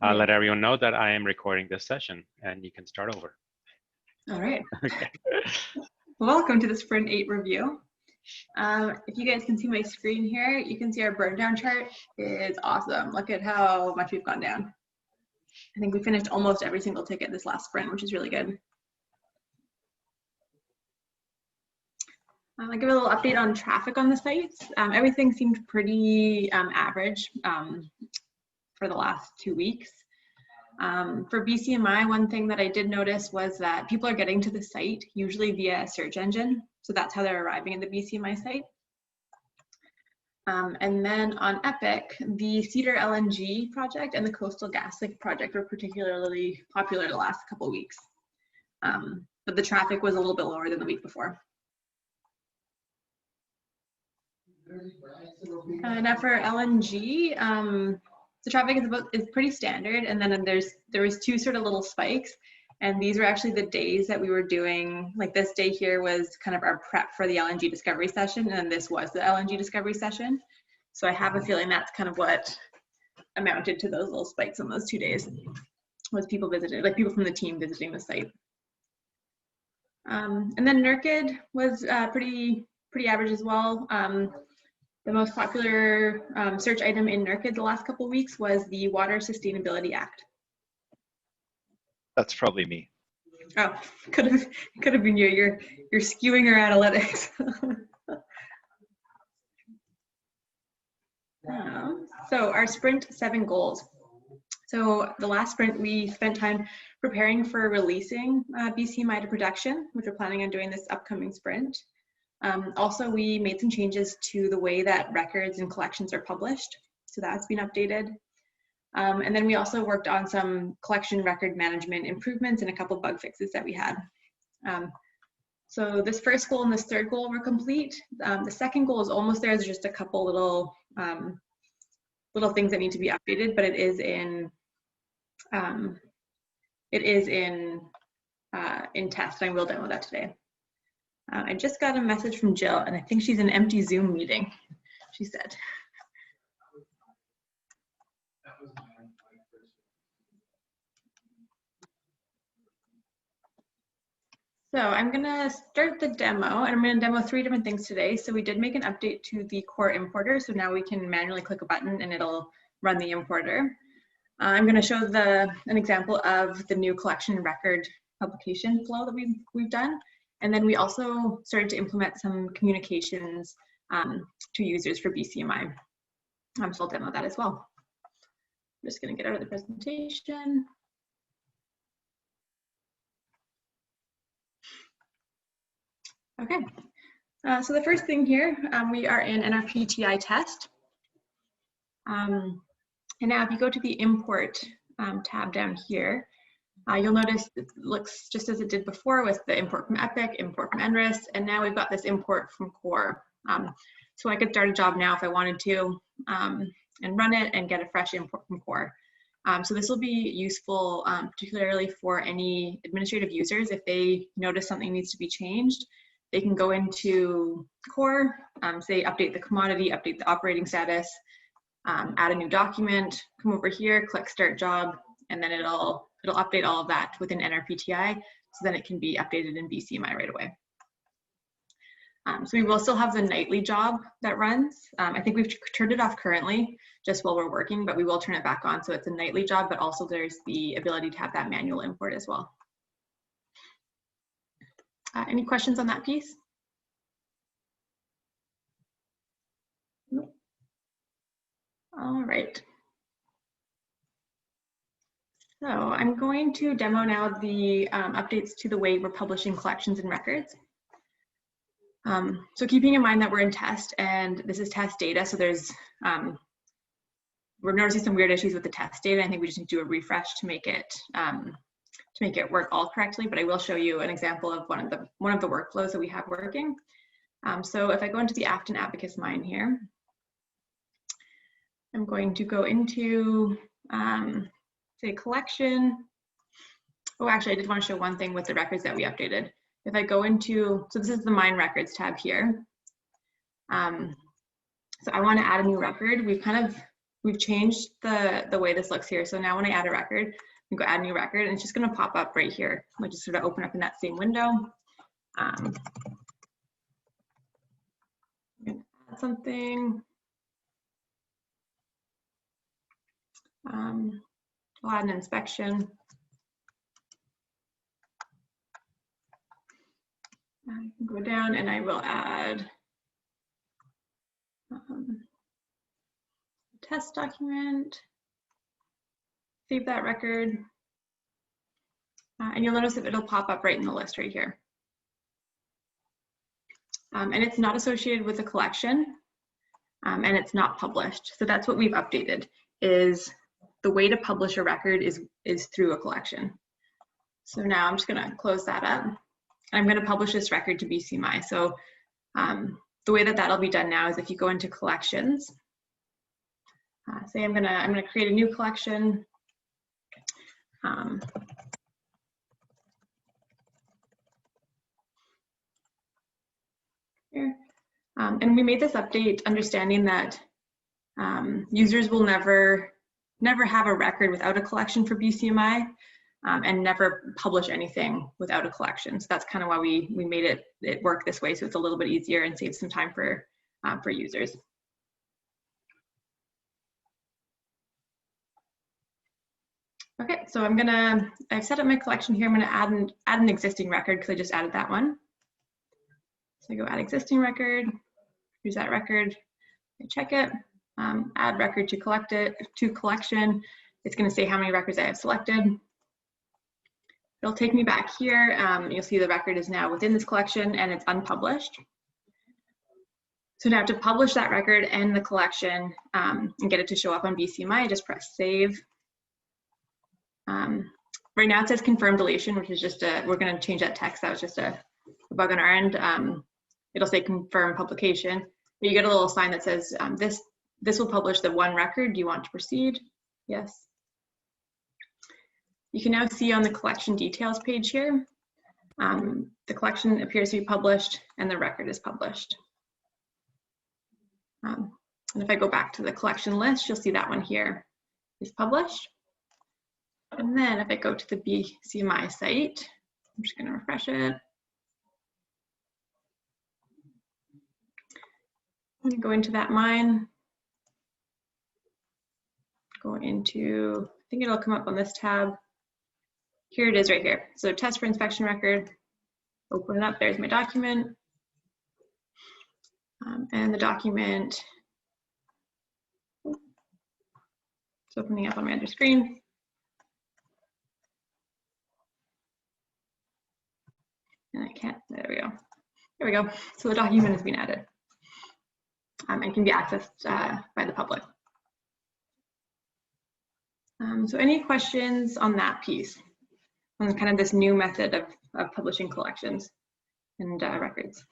I'll let everyone know that I am recording this session and you can start over. All right. Okay. Welcome to the Sprint 8 review. If you guys can see my screen here, you can see our burn down chart is awesome. Look at how much we've gone down. I think we finished almost every single ticket this last sprint, which is really good. I'll give a little update on traffic on the sites. Everything seemed pretty average for the last 2 weeks. For BCMI, one thing that I did notice was that people are getting to the site usually via a search engine. So that's how they're arriving at the BCMI site. And then on Epic, the Cedar LNG project and the Coastal GasLink project were particularly popular the last couple of weeks. But the traffic was a little bit lower than the week before. Now for LNG, the traffic is pretty standard, and then there was two sort of little spikes, and these were actually the days that we were doing. Like this day here was kind of our prep for the LNG discovery session, and this was the LNG discovery session. So I have a feeling that's kind of what amounted to those little spikes on those 2 days. Was people visited, like people from the team visiting the site. And then NRCED was pretty average as well. The most popular search item in NRCED the last couple of weeks was the Water Sustainability Act. That's probably me. Oh, could have been you. You're skewing our analytics. So our sprint 7 goals. So the last sprint we spent time preparing for releasing BCMI to production, which we're planning on doing this upcoming sprint. Also, we made some changes to the way that records and collections are published. So that's been updated. And then we also worked on some collection record management improvements and a couple bug fixes that we had. So this first goal and this third goal were complete. The second goal is almost there. There's just a couple little things that need to be updated, but it is in test. I will demo that today. I just got a message from Jill, and I think she's in an empty Zoom meeting, she said. So I'm gonna start the demo, and I'm gonna demo 3 different things today. So we did make an update to the core importer, so now we can manually click a button and it'll run the importer. I'm gonna show an example of the new collection record publication flow that we've done. And then we also started to implement some communications to users for BCMI. So I'll demo that as well. I'm just gonna get out of the presentation. Okay, so the first thing here, we are in NRPTI test. And now if you go to the import tab down here, you'll notice it looks just as it did before with the import from Epic, import from NRIS, and now we've got this import from core. So I could start a job now if I wanted to and run it and get a fresh import from core. So this will be useful particularly for any administrative users. If they notice something needs to be changed, they can go into core, say update the commodity, update the operating status, add a new document, come over here, click start job, and then it'll update all of that within NRPTI, so then it can be updated in BCMI right away. So we will still have the nightly job that runs. I think we've turned it off currently just while we're working, but we will turn it back on. So it's a nightly job, but also there's the ability to have that manual import as well. Any questions on that piece? Nope. All right. So I'm going to demo now the updates to the way we're publishing collections and records. So keeping in mind that we're in test and this is test data, so there's we're noticing some weird issues with the test data. I think we just need to do a refresh to make it work all correctly. But I will show you an example of one of the workflows that we have working. So if I go into the Afton Abacus mine here, I'm going to go into say collection. Oh, actually, I did want to show one thing with the records that we updated. If I go into, so this is the mine records tab here. So I want to add a new record. We've kind of we've changed the way this looks here. So now when I add a record, we go add new record, and it's just going to pop up right here. I'll just sort of open up in that same window. I'm going to add something. I'll add an inspection. I can go down and I will add a test document, save that record, and you'll notice that it'll pop up right in the list right here. And it's not associated with a collection, and it's not published. So that's what we've updated, is the way to publish a record is through a collection. So now I'm just gonna close that up. I'm gonna publish this record to BCMI. So the way that that'll be done now is if you go into collections, say I'm gonna create a new collection. Here. And we made this update understanding that users will never have a record without a collection for BCMI, and never publish anything without a collection. So that's kind of why we made it work this way, so it's a little bit easier and saves some time for users. Okay, so I've set up my collection here. I'm gonna add an existing record because I just added that one. So I go add existing record, use that record, I check it, add record to collection. It's gonna say how many records I have selected. It'll take me back here. You'll see the record is now within this collection and it's unpublished. So now to publish that record and the collection and get it to show up on BCMI, I just press save. Right now it says confirm deletion, which is just we're gonna change that text. That was just a bug on our end. It'll say confirm publication. But you get a little sign that says this will publish the one record. Do you want to proceed? Yes. You can now see on the collection details page here, the collection appears to be published and the record is published. And if I go back to the collection list, you'll see that one here is published. And then if I go to the BCMI site, I'm just going to refresh it. I'm going to go into that mine. Go into, I think it'll come up on this tab. Here it is right here. So test for inspection record, open it up, there's my document. And the document, it's opening up on my other screen. And I can't, there we go. There we go. So the document has been added and can be accessed by the public. So any questions on that piece? On kind of this new method of publishing collections and records.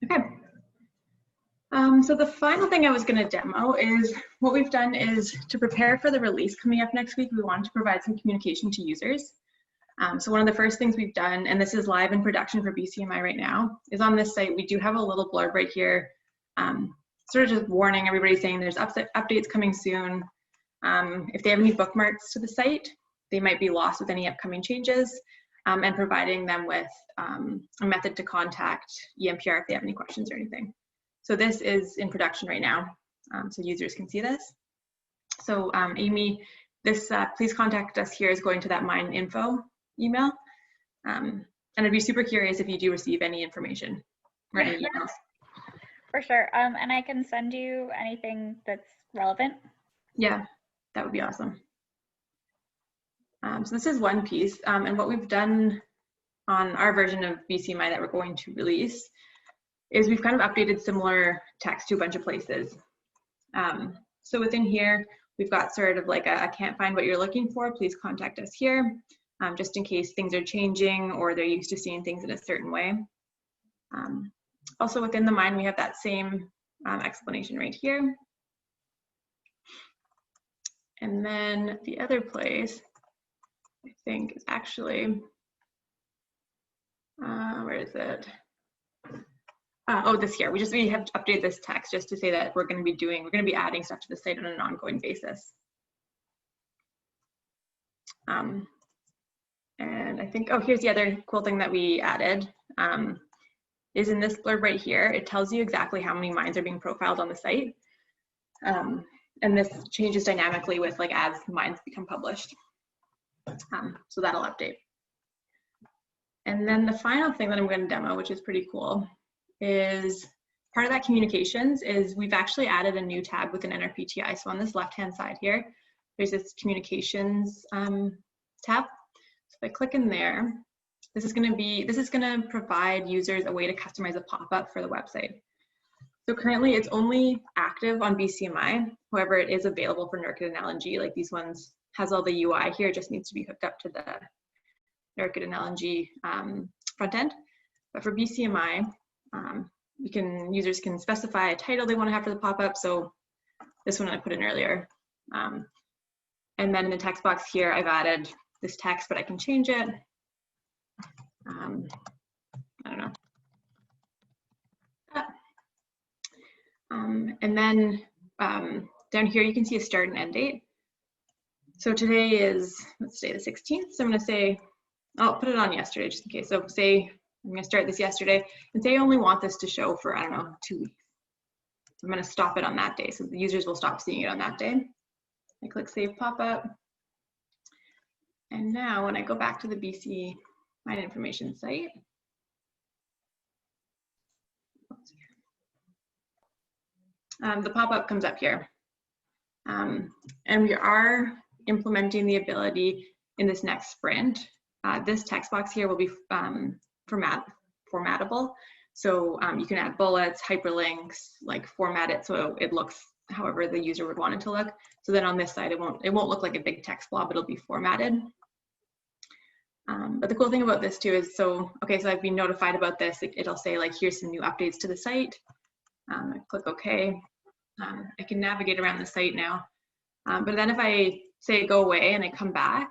Okay. So the final thing I was going to demo is what we've done is to prepare for the release coming up next week. We wanted to provide some communication to users. So one of the first things we've done, and this is live in production for BCMI right now, is on this site we do have a little blurb right here. Sort of just warning everybody, saying there's updates coming soon. If they have any bookmarks to the site, they might be lost with any upcoming changes, and providing them with a method to contact EMPR if they have any questions or anything. So this is in production right now, so users can see this. So Amy, this please contact us here is going to that mine info email. And I'd be super curious if you do receive any information or any emails. For sure. And I can send you anything that's relevant. Yeah, that would be awesome. So this is one piece. And what we've done on our version of BCMI that we're going to release is we've kind of updated similar text to a bunch of places. So within here, we've got sort of like I can't find what you're looking for, please contact us here, just in case things are changing or they're used to seeing things in a certain way. Also within the mine, we have that same explanation right here. And then the other place, I think, is actually, where is it? this here. We have to update this text just to say that we're going to be adding stuff to the site on an ongoing basis. And I think, oh, here's the other cool thing that we added, is in this blurb right here. It tells you exactly how many mines are being profiled on the site. And this changes dynamically with like as mines become published. So that'll update. And then the final thing that I'm going to demo, which is pretty cool, is part of that communications is we've actually added a new tab within NRPTI. So on this left-hand side here, there's this communications tab. So if I click in there, this is going to provide users a way to customize a pop-up for the website. So currently it's only active on BCMI. However, it is available for NRCED and LNG. Like these ones has all the UI here, it just needs to be hooked up to the NRCED and LNG front end. But for BCMI, users can specify a title they want to have for the pop-up. So this one I put in earlier. And then in the text box here, I've added this text, but I can change it. I don't know. And then down here, you can see a start and end date. So today is, let's say the 16th. So I'm going to say, I'll put it on yesterday just in case. So say I'm going to start this yesterday and say I only want this to show for, I don't know, 2 weeks. I'm going to stop it on that day. So the users will stop seeing it on that day. I click Save Pop-up. And now when I go back to the BC Mine Information site, the pop-up comes up here. And we are implementing the ability in this next sprint. This text box here will be formattable. So you can add bullets, hyperlinks, like format it so it looks however the user would want it to look. So then on this side, it won't look like a big text blob, it'll be formatted. But the cool thing about this too is, so I've been notified about this. It'll say like, here's some new updates to the site. I click OK. I can navigate around the site now. But then if I say go away and I come back,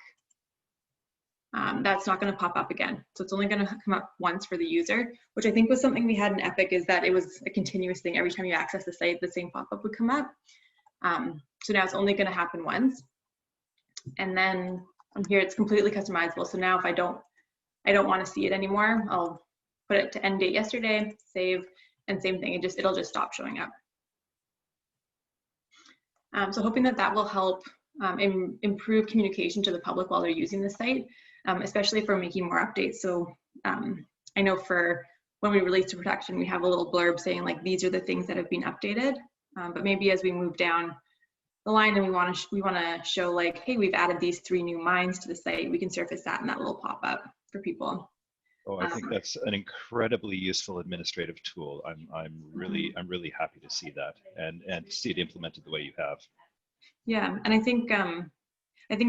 that's not going to pop up again. So it's only going to come up once for the user, which I think was something we had in Epic, is that it was a continuous thing. Every time you access the site, the same pop-up would come up. So now it's only going to happen once. And then from here, it's completely customizable. So now if I don't want to see it anymore, I'll put it to end date yesterday, save, and same thing. It'll just stop showing up. So hoping that will help improve communication to the public while they're using the site, especially for making more updates. So I know for when we release to production, we have a little blurb saying like, these are the things that have been updated. But maybe as we move down the line and we want to show like, hey, we've added these 3 new mines to the site, we can surface that in that little pop-up for people. Oh, I think that's an incredibly useful administrative tool. I'm really happy to see that and see it implemented the way you have. Yeah, and I think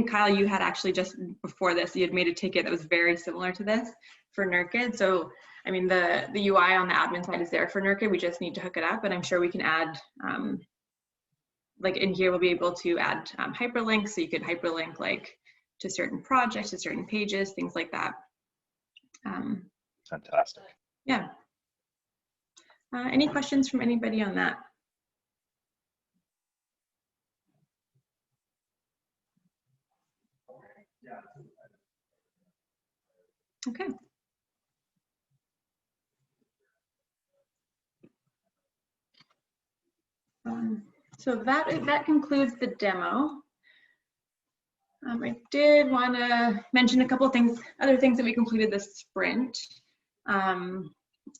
Kyle, you had actually just before this, you had made a ticket that was very similar to this for NRCED. So I mean, the UI on the admin side is there for NRCED. We just need to hook it up, and I'm sure we can add. Like in here, we'll be able to add hyperlinks, so you could hyperlink like to certain projects, to certain pages, things like that. Fantastic. Yeah. Any questions from anybody on that? Okay. So that concludes the demo. I did want to mention a couple of things, other things that we completed this sprint.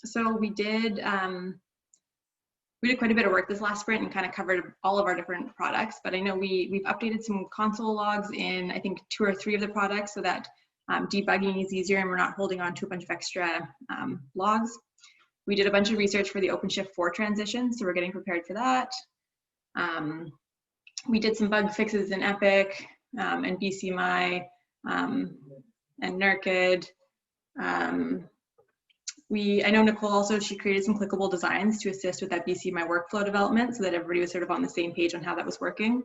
So we did quite a bit of work this last sprint and kind of covered all of our different products. But I know we've updated some console logs in I think 2 or 3 of the products so that debugging is easier and we're not holding on to a bunch of extra logs. We did a bunch of research for the OpenShift 4 transition, so we're getting prepared for that. We did some bug fixes in Epic and BCMI and NRCED. I know Nicole also, she created some clickable designs to assist with that BCMI workflow development so that everybody was sort of on the same page on how that was working.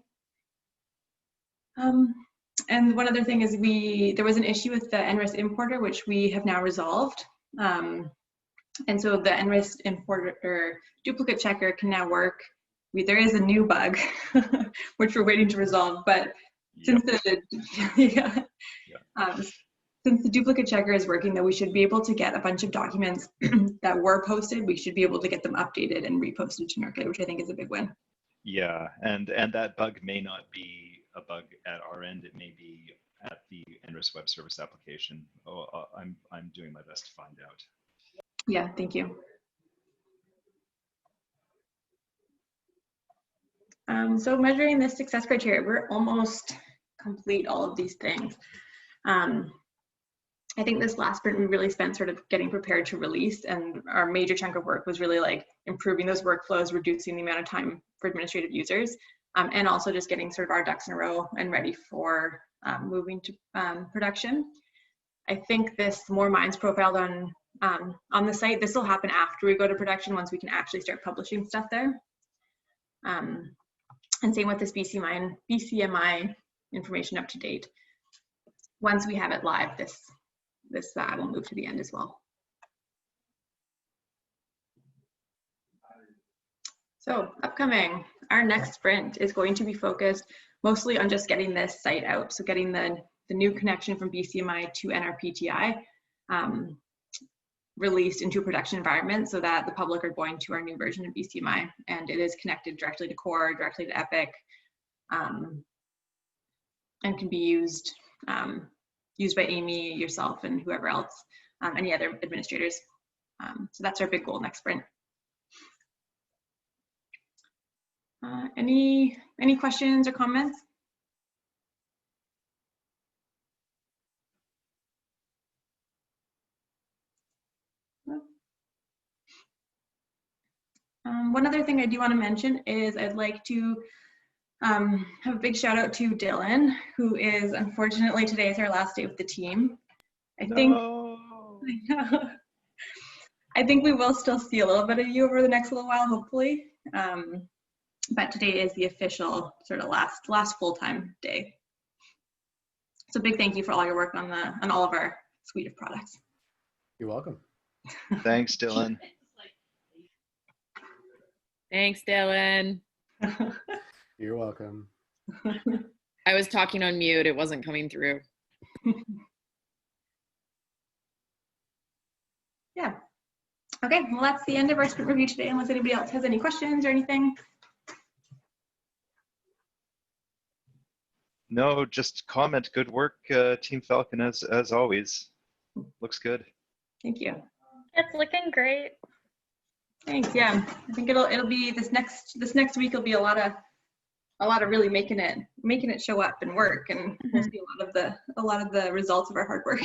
And one other thing is there was an issue with the NRES importer, which we have now resolved. And so the NRIS importer duplicate checker can now work. There is a new bug, which we're waiting to resolve, but since the since the duplicate checker is working, though, we should be able to get a bunch of documents that were posted. We should be able to get them updated and reposted to NRCED, which I think is a big win. Yeah, and that bug may not be a bug at our end. It may be at the NRIS web service application. I'm doing my best to find out. Yeah, thank you. So measuring the success criteria, we're almost complete all of these things. I think this last sprint we really spent sort of getting prepared to release, and our major chunk of work was really like improving those workflows, reducing the amount of time for administrative users, and also just getting sort of our ducks in a row and ready for moving to production. I think this more mines profiled on the site, this will happen after we go to production once we can actually start publishing stuff there. And same with this BCMI information up to date. Once we have it live, this will move to the end as well. So upcoming, our next sprint is going to be focused mostly on just getting this site out. So getting the new connection from BCMI to NRPTI released into a production environment so that the public are going to our new version of BCMI, and it is connected directly to Core, directly to Epic, and can be used by Amy, yourself, and whoever else, any other administrators. So that's our big goal next sprint. Any questions or comments? One other thing I do want to mention is I'd like to have a big shout out to Dylan, who is, unfortunately, today is our last day with the team. I think we will still see a little bit of you over the next little while, hopefully. But today is the official sort of last full-time day. So big thank you for all your work on all of our suite of products. You're welcome. Thanks, Dylan. Thanks, Dylan. You're welcome. I was talking on mute. It wasn't coming through. Yeah. Okay, well, that's the end of our sprint review today, unless anybody else has any questions or anything. No, just comment. Good work, Team Falcon, as always. Looks good. Thank you. It's looking great. Thanks. Yeah, I think it'll be this next week will be a lot of really making it show up and work, and we'll see a lot of the results of our hard work.